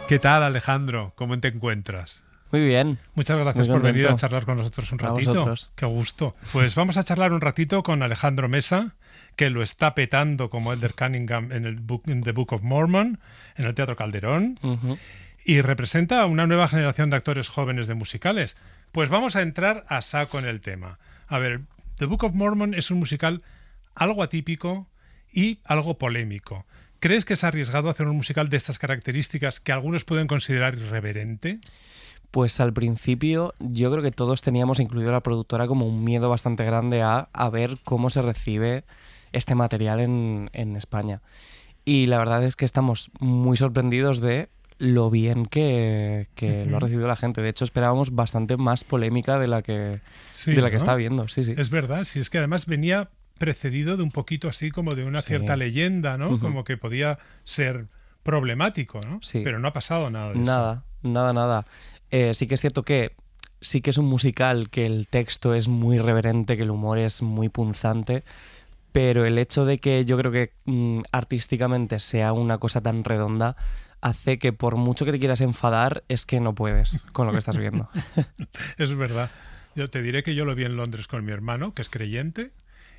¿Qué tal, Alejandro? ¿Cómo te encuentras? Muy bien. Muchas gracias Muy por venir a contento. charlar con nosotros un A ratito. vosotros. Qué gusto. Pues vamos a charlar un ratito con Alejandro Mesa, que lo está petando como Elder Cunningham en The Book of Mormon, en el Teatro Calderón, Ujú. y representa a una nueva generación de actores jóvenes de musicales. Pues vamos a entrar a saco en el tema. A ver, The Book of Mormon es un musical algo atípico y algo polémico. ¿Crees que es arriesgado hacer un musical de estas características que algunos pueden considerar irreverente? Pues al principio yo creo que todos teníamos, incluido la productora, como un miedo bastante grande a ver cómo se recibe este material en España. Y la verdad es que estamos muy sorprendidos de lo bien que lo ha recibido la gente. De hecho, esperábamos bastante más polémica de la que, Sí, de la que ¿no? está habiendo. Sí, sí. Es verdad, si es que además venía precedido de un poquito así como de una Sí. cierta leyenda, ¿no? Ujú. Como que podía ser problemático, ¿no? Sí. Pero no ha pasado nada de eso. Nada. Sí que es cierto que sí que es un musical que el texto es muy reverente, que el humor es muy punzante, pero el hecho de que yo creo que artísticamente sea una cosa tan redonda hace que por mucho que te quieras enfadar es que no puedes con lo que estás viendo. Es verdad. Yo te diré que yo lo vi en Londres con mi hermano, que es creyente,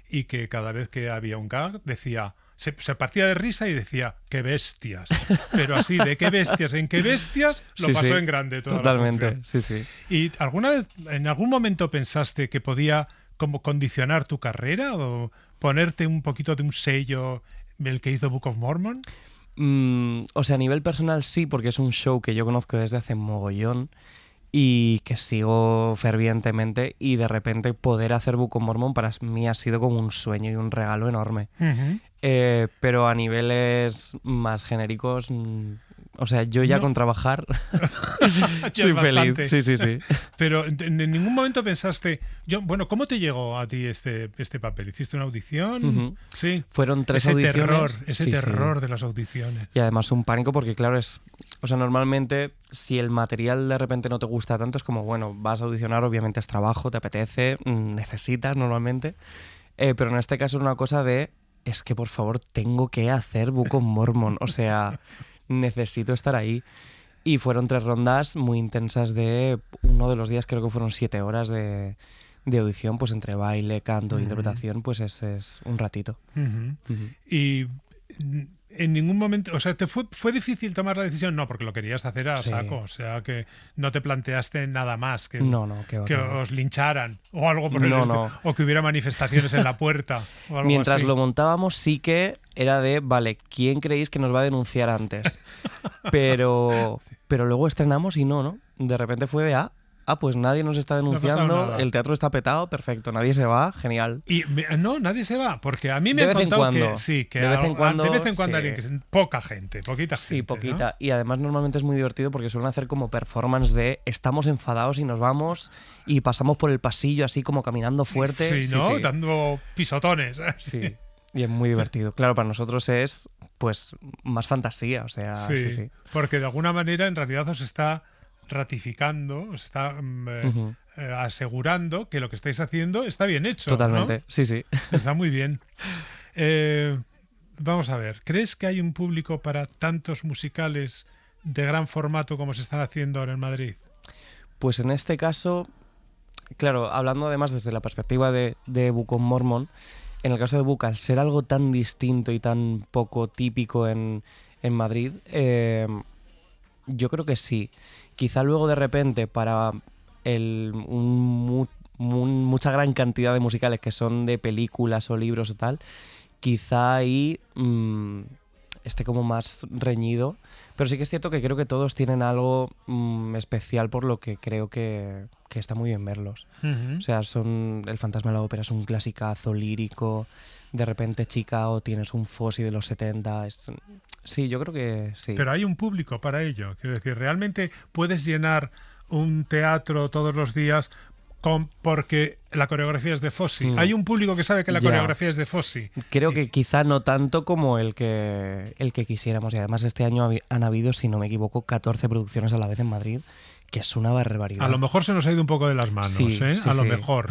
y que cada vez que había un gag decía... Se partía de risa y decía, ¡qué bestias! Pero así, de qué bestias, en qué bestias, lo Sí, pasó sí, en grande toda totalmente, la función. sí. ¿Y alguna vez, en algún momento pensaste que podía como condicionar tu carrera o ponerte un poquito de un sello el que hizo Book of Mormon? O sea, a nivel personal sí, porque es un show que yo conozco desde hace mogollón y que sigo fervientemente, y de repente poder hacer Book of Mormon para mí ha sido como un sueño y un regalo enorme. Pero a niveles más genéricos, o sea, yo ya No. con trabajar Ya soy es feliz. bastante. Sí. Pero en ningún momento pensaste... ¿Cómo te llegó a ti este papel? ¿Hiciste una audición? Ujú. Sí. Fueron 3 ese audiciones. Ese Sí, terror sí. de las audiciones. Y además un pánico porque, claro, o sea, normalmente si el material de repente no te gusta tanto es como, bueno, vas a audicionar, obviamente es trabajo, te apetece, necesitas normalmente. Pero en este caso era una cosa de, es que por favor tengo que hacer Book of Mormon, o sea, necesito estar ahí. Y fueron 3 rondas muy intensas de uno de los días, creo que fueron 7 horas de audición, pues entre baile, canto, interpretación, pues es un ratito. Y en ningún momento, o sea, ¿te fue difícil tomar la decisión? No, porque lo querías hacer a saco, o sea, que no te planteaste nada más, que os lincharan o algo por el estilo, o que hubiera manifestaciones en la puerta o algo Mientras así. lo montábamos sí que era de, vale, ¿quién creéis que nos va a denunciar antes? Pero luego estrenamos y no. De repente fue de, pues nadie nos está denunciando, el teatro está petado, perfecto, nadie se va, genial. Y no, nadie se va, porque a mí me han contado que sí, que de vez en cuando alguien, poquita gente. Sí, poquita. ¿no? Y además normalmente es muy divertido porque suelen hacer como performance de estamos enfadados y nos vamos y pasamos por el pasillo así como caminando fuerte. Sí, ¿no? Dando pisotones. Sí. Y es muy divertido. Claro, para nosotros es pues más fantasía, o sea, sí. Porque de alguna manera en realidad os está ratificando, os está asegurando que lo que estáis haciendo está bien hecho. Totalmente, ¿no? sí. Está muy bien. Vamos a ver, ¿crees que hay un público para tantos musicales de gran formato como se están haciendo ahora en Madrid? Pues en este caso, claro, hablando además desde la perspectiva de Book of Mormon, en el caso de Book, al ser algo tan distinto y tan poco típico en Madrid, yo creo que sí. Quizá luego de repente para mucha gran cantidad de musicales que son de películas o libros o tal, quizá ahí esté como más reñido. Pero sí que es cierto que creo que todos tienen algo especial, por lo que creo que está muy bien verlos. O sea, El fantasma de la ópera es un clasicazo lírico, de repente Chicago tienes un Fossi de los 70. Sí, yo creo que sí. Pero hay un público para ello. Quiero decir, ¿realmente puedes llenar un teatro todos los días porque la coreografía es de Fossi? Hay un público que sabe que la coreografía es de Fossi. Creo que quizá no tanto como el que quisiéramos. Y además este año han habido, si no me equivoco, 14 producciones a la vez en Madrid, que es una barbaridad. A lo mejor se nos ha ido un poco de las manos, a lo mejor.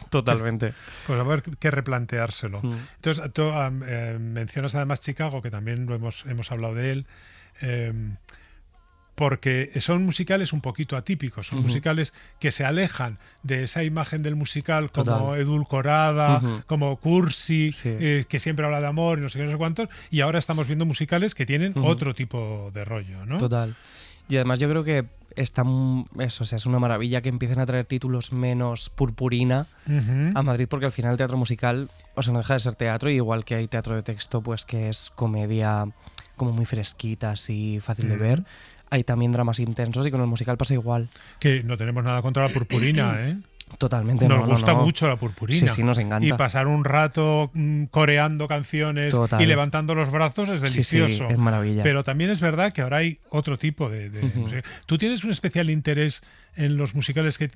Totalmente. Pues a ver que replanteárselo. Entonces, tú mencionas además Chicago, que también hemos hablado de él, porque son musicales un poquito atípicos, son musicales que se alejan de esa imagen del musical como edulcorada, como cursi, que siempre habla de amor y no sé qué, no sé cuántos, y ahora estamos viendo musicales que tienen otro tipo de rollo, ¿no? Total. Y además yo creo que es una maravilla que empiecen a traer títulos menos purpurina a Madrid, porque al final el teatro musical, no deja de ser teatro, y igual que hay teatro de texto, pues que es comedia como muy fresquita, así fácil de ver. Hay también dramas intensos y con el musical pasa igual. Que no tenemos nada contra la purpurina, ¿eh? Totalmente. Nos gusta mucho la purpurina. Sí, nos encanta. Y pasar un rato coreando canciones y levantando los brazos es delicioso. Sí, es maravilla. Pero también es verdad que ahora hay otro tipo de música. ¿Tú tienes un especial interés en los musicales que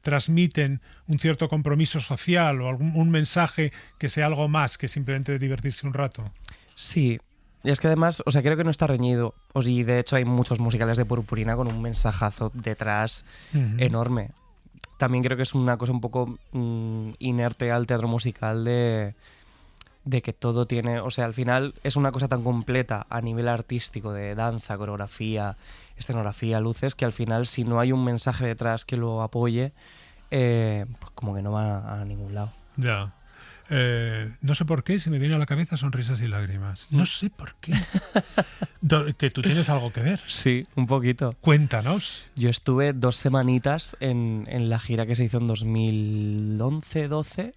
transmiten un cierto compromiso social o un mensaje que sea algo más que simplemente divertirse un rato? Sí. Y es que además, creo que no está reñido. Y de hecho hay muchos musicales de purpurina con un mensajazo detrás enorme. También creo que es una cosa un poco inerte al teatro musical de que todo tiene... al final es una cosa tan completa a nivel artístico, de danza, coreografía, escenografía, luces, que al final si no hay un mensaje detrás que lo apoye, pues como que no va a ningún lado. Ya. No sé por qué se me viene a la cabeza Sonrisas y lágrimas. No sé por qué. Que tú tienes algo que ver. Sí, un poquito. Cuéntanos. Yo estuve 2 semanitas en la gira que se hizo en 2011-12.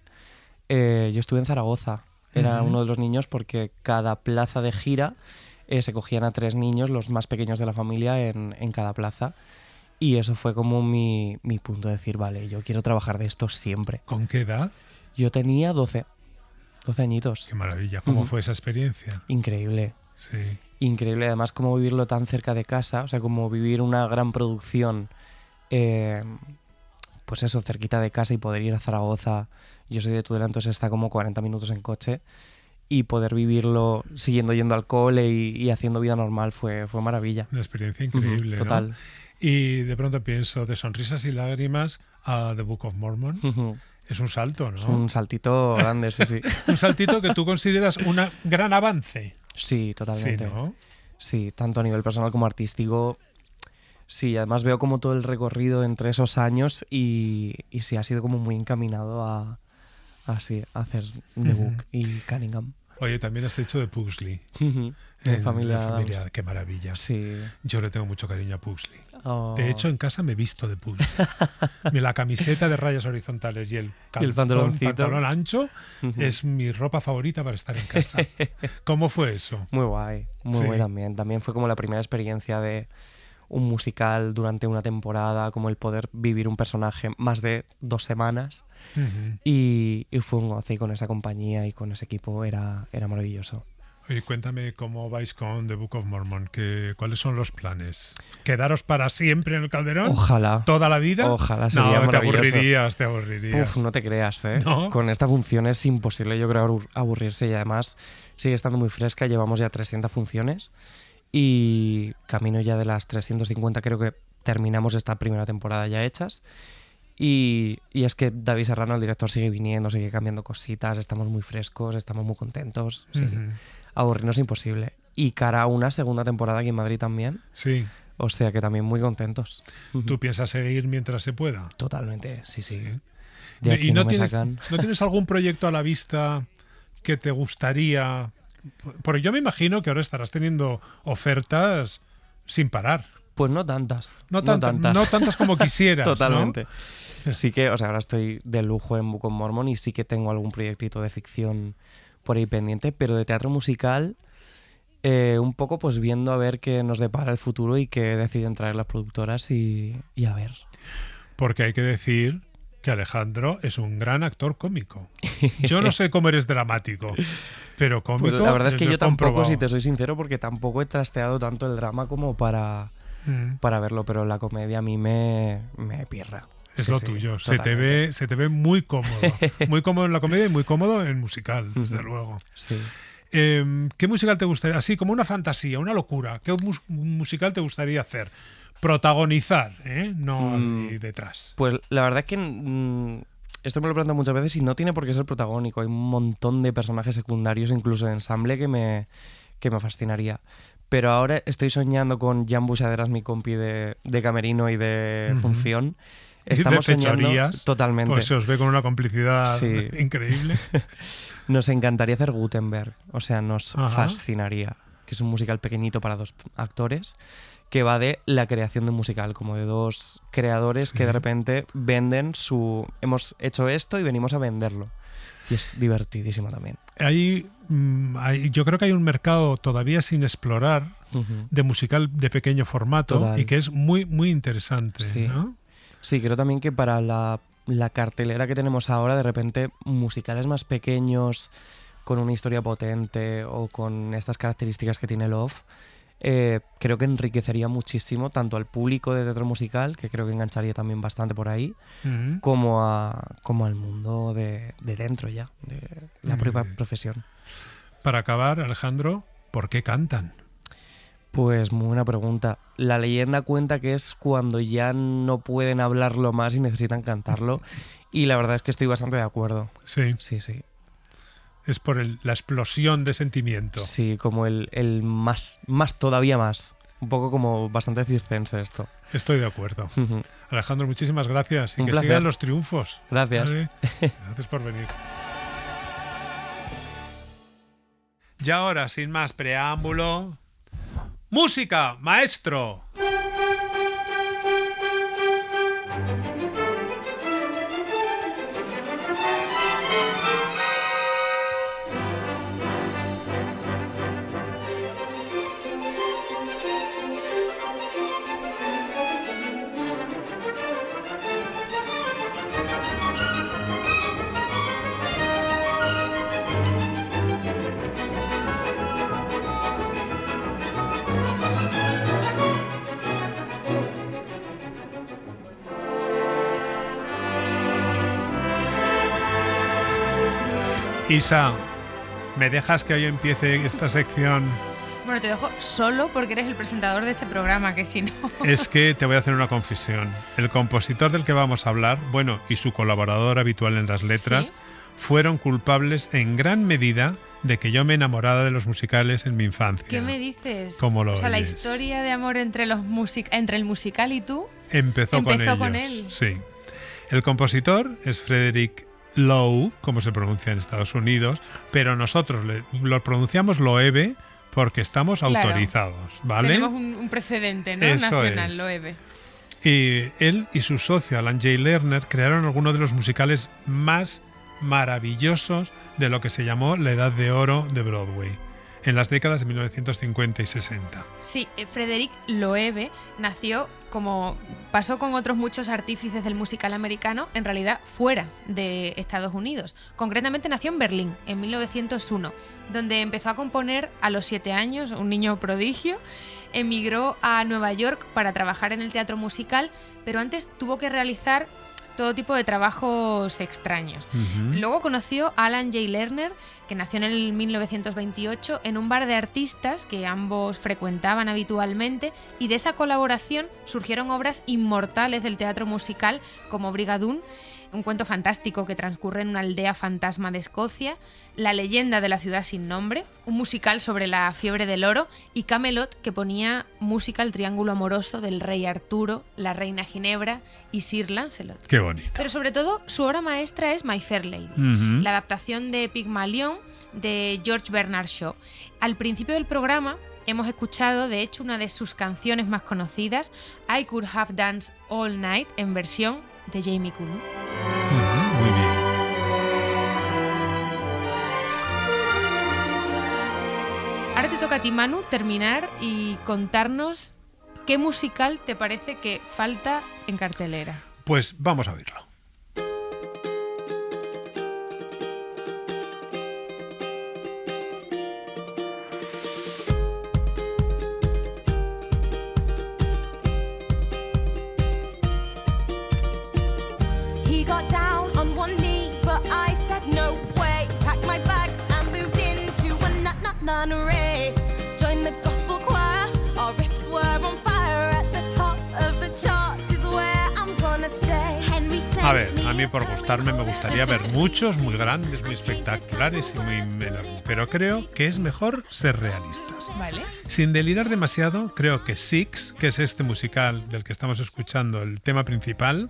Yo estuve en Zaragoza. Era uno de los niños, porque cada plaza de gira se cogían a 3 niños, los más pequeños de la familia, en cada plaza. Y eso fue como mi punto de decir, vale, yo quiero trabajar de esto siempre. ¿Con qué edad? Yo tenía 12 añitos. Qué maravilla. ¿Cómo fue esa experiencia? Increíble. Sí. Increíble. Además, como vivirlo tan cerca de casa, como vivir una gran producción, pues eso, cerquita de casa, y poder ir a Zaragoza. Yo soy de Tudela, entonces está como 40 minutos en coche, y poder vivirlo siguiendo yendo al cole y haciendo vida normal fue maravilla. Una experiencia increíble, total. ¿no? Y de pronto pienso, de Sonrisas y lágrimas a The Book of Mormon. Es un salto, ¿no? Es un saltito grande, sí. Un saltito que tú consideras un gran avance. Sí, totalmente. Sí, ¿no? Sí, tanto a nivel personal como artístico. Sí, además veo como todo el recorrido entre esos años y sí, ha sido como muy encaminado a hacer The Book y Cunningham. Oye, también has hecho de Pugsley. De Familia familia, Addams. qué maravilla. Sí. Yo le tengo mucho cariño a Pugsley. Oh. De hecho, en casa me he visto de Pugsley. La camiseta de rayas horizontales y el pantalón ancho es mi ropa favorita para estar en casa. ¿Cómo fue eso? Muy guay, muy guay también. También fue como la primera experiencia de un musical durante una temporada, como el poder vivir un personaje más de 2 semanas. Y fue un goce, y con esa compañía y con ese equipo era maravilloso. Oye, cuéntame cómo vais con The Book of Mormon, ¿cuáles son los planes? ¿Quedaros para siempre en el Calderón? Ojalá. ¿Toda la vida? Ojalá, sería no, maravilloso. te aburrirías. Uf, no te creas, ¿eh? ¿No? Con esta función es imposible, yo creo, aburrirse, y además sigue estando muy fresca. Llevamos ya 300 funciones y camino ya de las 350, creo que terminamos esta primera temporada ya hechas. Y es que David Serrano, el director, sigue viniendo, sigue cambiando cositas, estamos muy frescos, estamos muy contentos. Sí. Aburrirnos imposible. Y cara a una segunda temporada aquí en Madrid también. Sí. O sea que también muy contentos. ¿Tú piensas seguir mientras se pueda? Totalmente, sí. De aquí ¿Y no tienes algún proyecto a la vista que te gustaría? Porque yo me imagino que ahora estarás teniendo ofertas sin parar. Pues no tantas. No tantas como quisieras. Totalmente. ¿no? Sí que, o sea, ahora estoy de lujo en Book of Mormon y sí que tengo algún proyectito de ficción por ahí pendiente, pero de teatro musical un poco pues viendo a ver qué nos depara el futuro y qué deciden traer las productoras y a ver. Porque hay que decir que Alejandro es un gran actor cómico. Yo no sé cómo eres dramático, pero cómico. Pues la verdad es que yo tampoco, comprobado. si te soy sincero, porque tampoco he trasteado tanto el drama como para verlo, pero la comedia a mí me pirra. Es lo tuyo. Se totalmente. te ve muy cómodo. Muy cómodo en la comedia y muy cómodo en musical, desde luego. Sí. ¿Qué musical te gustaría? Así como una fantasía, una locura. ¿Qué musical te gustaría hacer? Protagonizar, no ahí detrás. Pues la verdad es que esto me lo planteo muchas veces y no tiene por qué ser protagónico. Hay un montón de personajes secundarios, incluso de ensamble, que me fascinaría. Pero ahora estoy soñando con Jan Buixaderas, mi compi de camerino y de función. Estamos soñando totalmente. Pues se os ve con una complicidad increíble. Nos encantaría hacer Gutenberg, o sea, nos fascinaría. Que es un musical pequeñito para 2 actores, que va de la creación de un musical, como de 2 creadores que de repente venden hemos hecho esto y venimos a venderlo. Y es divertidísimo también. Yo creo que hay un mercado todavía sin explorar de musical de pequeño formato. Total. Y que es muy, muy interesante, sí. ¿no? Sí, creo también que para la cartelera que tenemos ahora, de repente, musicales más pequeños, con una historia potente o con estas características que tiene Love, creo que enriquecería muchísimo tanto al público de teatro musical, que creo que engancharía también bastante por ahí, como al mundo de dentro ya, de la propia profesión. Para acabar, Alejandro, ¿por qué cantan? Pues muy buena pregunta. La leyenda cuenta que es cuando ya no pueden hablarlo más y necesitan cantarlo, y la verdad es que estoy bastante de acuerdo. Sí. Sí. Es por la explosión de sentimiento. Sí, como el más todavía más. Un poco como bastante circense esto. Estoy de acuerdo. Alejandro, muchísimas gracias. Y Un que placer. sigan los triunfos. Gracias. ¿Vale? Gracias por venir. Y ahora, sin más preámbulo... ¡Música, maestro! Isa, ¿me dejas que hoy empiece esta sección? Bueno, te dejo solo porque eres el presentador de este programa, que si no... Es que te voy a hacer una confesión. El compositor del que vamos a hablar, y su colaborador habitual en las letras, fueron culpables en gran medida de que yo me enamorara de los musicales en mi infancia. ¿Qué me dices? ¿Cómo lo O sea, la oyes? historia de amor entre el musical y tú Empezó con ellos, él. sí. El compositor es Frederick Loewe, como se pronuncia en Estados Unidos, pero nosotros lo pronunciamos Loewe porque estamos Claro. autorizados, ¿vale? Tenemos un precedente, ¿no? Eso Nacional, es. Loewe. Y él y su socio Alan J. Lerner crearon algunos de los musicales más maravillosos de lo que se llamó la Edad de Oro de Broadway, en las décadas de 1950 y 60. Sí, Frederick Loewe nació, como pasó con otros muchos artífices del musical americano, en realidad fuera de Estados Unidos. Concretamente nació en Berlín, en 1901, donde empezó a componer a los 7 años, un niño prodigio. Emigró a Nueva York para trabajar en el teatro musical, pero antes tuvo que realizar todo tipo de trabajos extraños. Luego conoció a Alan J. Lerner, que nació en el 1928 en un bar de artistas que ambos frecuentaban habitualmente, y de esa colaboración surgieron obras inmortales del teatro musical como Brigadoon, un cuento fantástico que transcurre en una aldea fantasma de Escocia, La leyenda de la ciudad sin nombre, un musical sobre la fiebre del oro, y Camelot, que ponía música al triángulo amoroso del rey Arturo, la reina Ginebra y Sir Lancelot. Qué bonito. Pero sobre todo, su obra maestra es My Fair Lady, la adaptación de Pygmalion de George Bernard Shaw. Al principio del programa hemos escuchado, de hecho, una de sus canciones más conocidas, I Could Have Danced All Night, en versión de Jamie Cullum. Muy bien. Ahora te toca a ti, Manu, terminar y contarnos qué musical te parece que falta en cartelera. Pues vamos a oírlo. He got down on one knee, but I said no way. Packed my bags and moved into a nunnery. Joined the gospel choir, our riffs were on fire. At the top of the charts is where I'm gonna stay. Henry sent A ver, me a mí por gustarme me gustaría ver muchos, muy grandes, muy espectaculares y muy enormes, pero creo que es mejor ser realistas. ¿Vale? Sin delirar demasiado, creo que Six, que es este musical del que estamos escuchando el tema principal,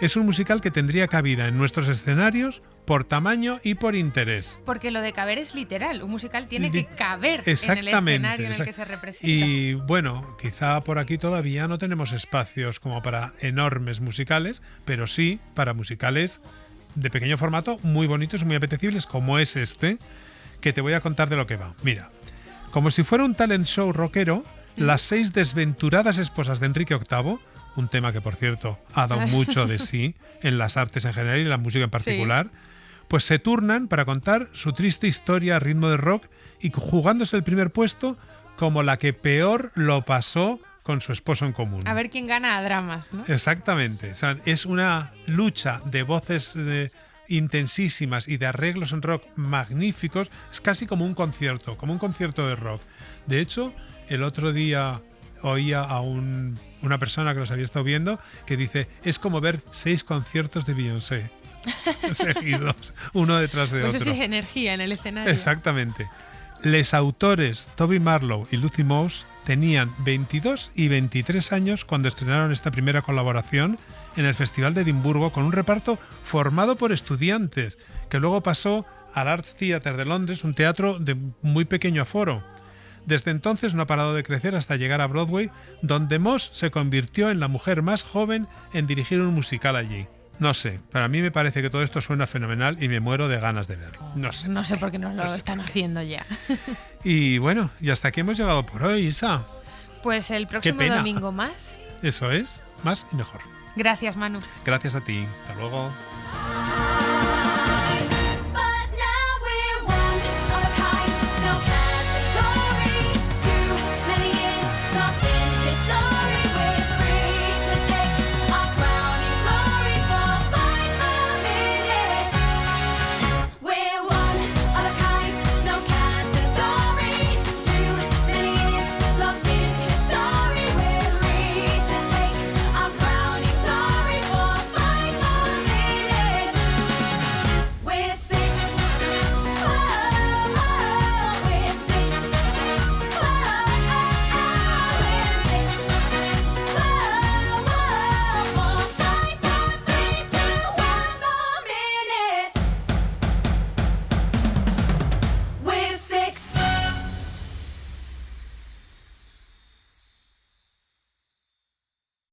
es un musical que tendría cabida en nuestros escenarios por tamaño y por interés. Porque lo de caber es literal. Un musical tiene que caber en el Exactamente, escenario en el que se representa. Y bueno, quizá por aquí todavía no tenemos espacios como para enormes musicales, pero sí para musicales de pequeño formato, muy bonitos y muy apetecibles, como es este, que te voy a contar de lo que va. Mira, como si fuera un talent show rockero, las 6 desventuradas esposas de Enrique VIII, un tema que, por cierto, ha dado mucho de sí en las artes en general y en la música en particular, pues se turnan para contar su triste historia a ritmo de rock y jugándose el primer puesto como la que peor lo pasó con su esposo en común. A ver quién gana a dramas, ¿no? Exactamente. O sea, es una lucha de voces intensísimas y de arreglos en rock magníficos. Es casi como un concierto de rock. De hecho, el otro día oía a una persona que los había estado viendo que dice, es como ver 6 conciertos de Beyoncé seguidos, uno detrás de Pues otro. eso sí es energía en el escenario. Exactamente. Les autores Toby Marlow y Lucy Mouse tenían 22 y 23 años cuando estrenaron esta primera colaboración en el Festival de Edimburgo con un reparto formado por estudiantes, que luego pasó al Arts Theatre de Londres, un teatro de muy pequeño aforo. Desde entonces no ha parado de crecer hasta llegar a Broadway, donde Moss se convirtió en la mujer más joven en dirigir un musical allí. No sé, para mí me parece que todo esto suena fenomenal y me muero de ganas de verlo. No sé por qué no lo están haciendo ya. Y bueno, y hasta aquí hemos llegado por hoy, Isa. Pues el próximo pena. domingo más. Eso es, más y mejor. Gracias, Manu. Gracias a ti. Hasta luego.